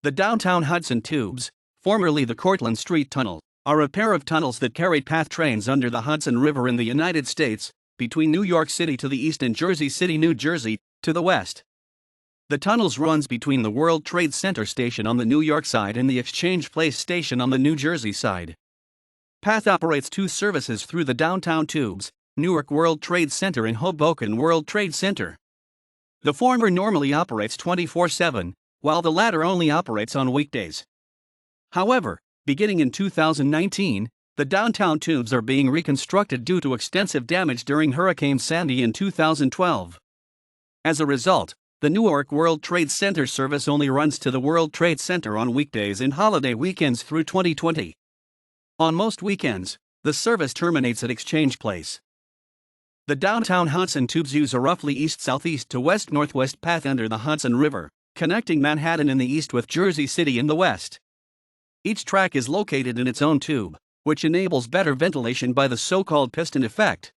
The Downtown Hudson Tubes, formerly the Cortlandt Street Tunnel, are a pair of tunnels that carried PATH trains under the Hudson River in the United States, between New York City to the east and Jersey City, New Jersey, to the west. The tunnels runs between the World Trade Center station on the New York side and the Exchange Place station on the New Jersey side. PATH operates two services through the Downtown Tubes, Newark World Trade Center and Hoboken World Trade Center. The former normally operates 24/7, while the latter only operates on weekdays. However, beginning in 2019, the Downtown Tubes are being reconstructed due to extensive damage during Hurricane Sandy in 2012. As a result, the Newark World Trade Center service only runs to the World Trade Center on weekdays and holiday weekends through 2020. On most weekends, the service terminates at Exchange Place. The Downtown Hudson Tubes use a roughly east-southeast to west-northwest path under the Hudson River, connecting Manhattan in the east with Jersey City in the west. Each track is located in its own tube, which enables better ventilation by the so-called piston effect.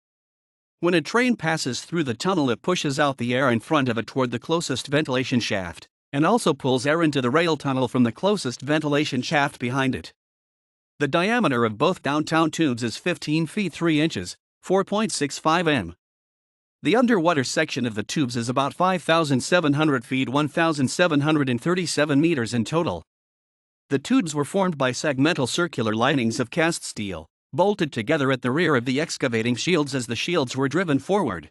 When a train passes through the tunnel, it pushes out the air in front of it toward the closest ventilation shaft, and also pulls air into the rail tunnel from the closest ventilation shaft behind it. The diameter of both Downtown Tubes is 15 feet 3 inches, 4.65 m. The underwater section of the tubes is about 5,700 feet, 1,737 meters in total. The tubes were formed by segmental circular linings of cast steel, bolted together at the rear of the excavating shields as the shields were driven forward.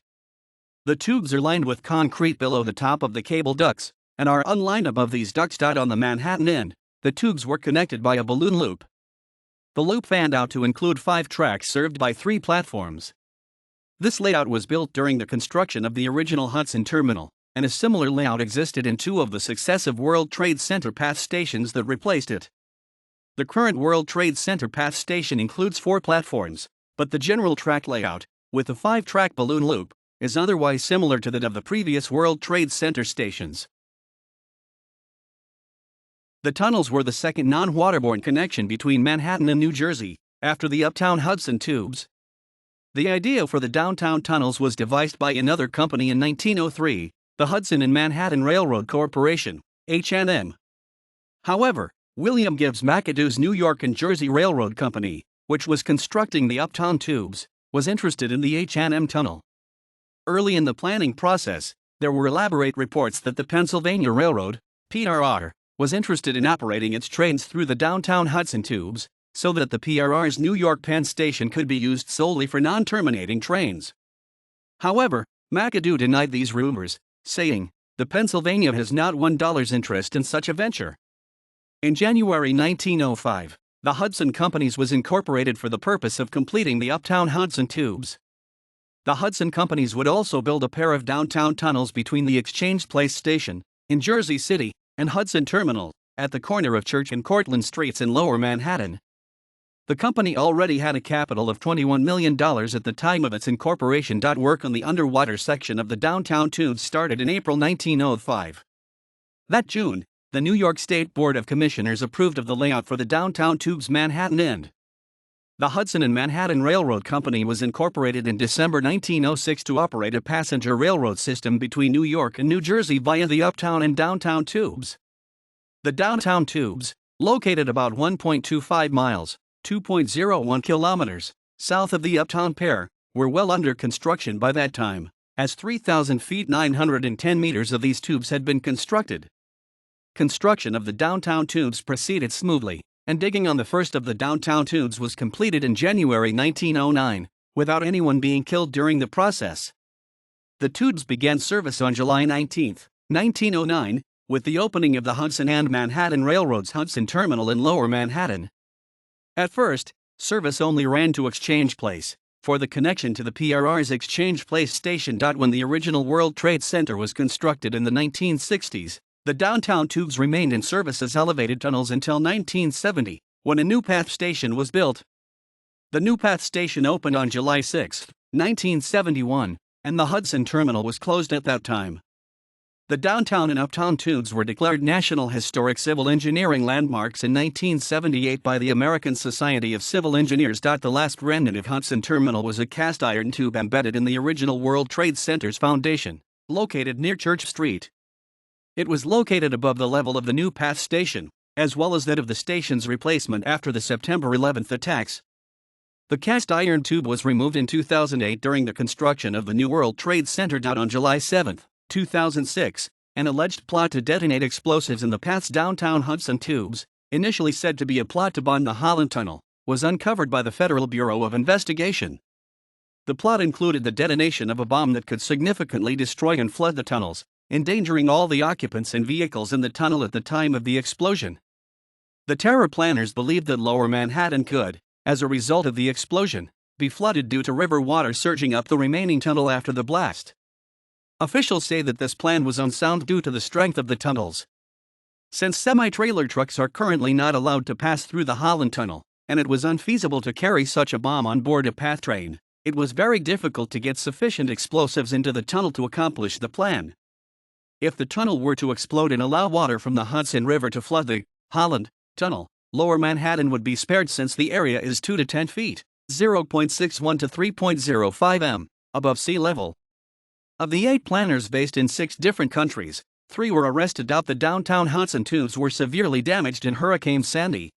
The tubes are lined with concrete below the top of the cable ducts, and are unlined above these ducts. On the Manhattan end, the tubes were connected by a balloon loop. The loop fanned out to include 5 tracks served by 3 platforms. This layout was built during the construction of the original Hudson Terminal, and a similar layout existed in 2 of the successive World Trade Center PATH stations that replaced it. The current World Trade Center PATH station includes 4 platforms, but the general track layout, with the 5-track balloon loop, is otherwise similar to that of the previous World Trade Center stations. The tunnels were the second non-waterborne connection between Manhattan and New Jersey, after the Uptown Hudson Tubes. The idea for the downtown tunnels was devised by another company in 1903, the Hudson and Manhattan Railroad Corporation, H&M. However, William Gibbs McAdoo's New York and Jersey Railroad Company, which was constructing the Uptown Tubes, was interested in the H&M tunnel. Early in the planning process, there were elaborate reports that the Pennsylvania Railroad, PRR, was interested in operating its trains through the Downtown Hudson Tubes, so that the PRR's New York Penn station could be used solely for non-terminating trains. However, McAdoo denied these rumors, saying, "The Pennsylvania has not $1 interest in such a venture." In January 1905, the Hudson Companies was incorporated for the purpose of completing the Uptown Hudson Tubes. The Hudson Companies would also build a pair of downtown tunnels between the Exchange Place station, in Jersey City, and Hudson Terminal, at the corner of Church and Cortlandt Streets in Lower Manhattan. The company already had a capital of $21 million at the time of its incorporation. Work on the underwater section of the Downtown Tubes started in April 1905. That June, the New York State Board of Commissioners approved of the layout for the Downtown Tubes Manhattan end. The Hudson and Manhattan Railroad Company was incorporated in December 1906 to operate a passenger railroad system between New York and New Jersey via the Uptown and Downtown Tubes. The Downtown Tubes, located about 1.25 miles, 2.01 kilometers, south of the Uptown Pier, were well under construction by that time, as 3,000 feet 910 meters of these tubes had been constructed. Construction of the Downtown Tubes proceeded smoothly, and digging on the first of the Downtown Tubes was completed in January 1909, without anyone being killed during the process. The tubes began service on July 19, 1909, with the opening of the Hudson and Manhattan Railroad's Hudson Terminal in Lower Manhattan. At first, service only ran to Exchange Place, for the connection to the PRR's Exchange Place station. When the original World Trade Center was constructed in the 1960s, the Downtown Tubes remained in service as elevated tunnels until 1970, when a new PATH station was built. The new PATH station opened on July 6, 1971, and the Hudson Terminal was closed at that time. The Downtown and Uptown Tubes were declared National Historic Civil Engineering Landmarks in 1978 by the American Society of Civil Engineers. The last remnant of Hudson Terminal was a cast iron tube embedded in the original World Trade Center's foundation, located near Church Street. It was located above the level of the new PATH station, as well as that of the station's replacement after the September 11 attacks. The cast iron tube was removed in 2008 during the construction of the new World Trade Center. On July 7, 2006, an alleged plot to detonate explosives in the PATH's Downtown Hudson Tubes, initially said to be a plot to bomb the Holland Tunnel, was uncovered by the Federal Bureau of Investigation. The plot included the detonation of a bomb that could significantly destroy and flood the tunnels, endangering all the occupants and vehicles in the tunnel at the time of the explosion. The terror planners believed that Lower Manhattan could, as a result of the explosion, be flooded due to river water surging up the remaining tunnel after the blast. Officials say that this plan was unsound due to the strength of the tunnels. Since semi-trailer trucks are currently not allowed to pass through the Holland Tunnel, and it was unfeasible to carry such a bomb on board a PATH train, it was very difficult to get sufficient explosives into the tunnel to accomplish the plan. If the tunnel were to explode and allow water from the Hudson River to flood the Holland Tunnel, Lower Manhattan would be spared since the area is 2 to 10 feet, 0.61 to 3.05 m, above sea level. Of the 8 planners based in 6 different countries, 3 were arrested. The Downtown Hudson Tubes were severely damaged in Hurricane Sandy.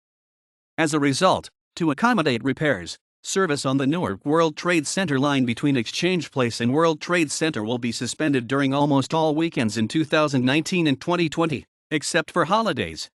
As a result, to accommodate repairs, service on the Newark World Trade Center line between Exchange Place and World Trade Center will be suspended during almost all weekends in 2019 and 2020, except for holidays.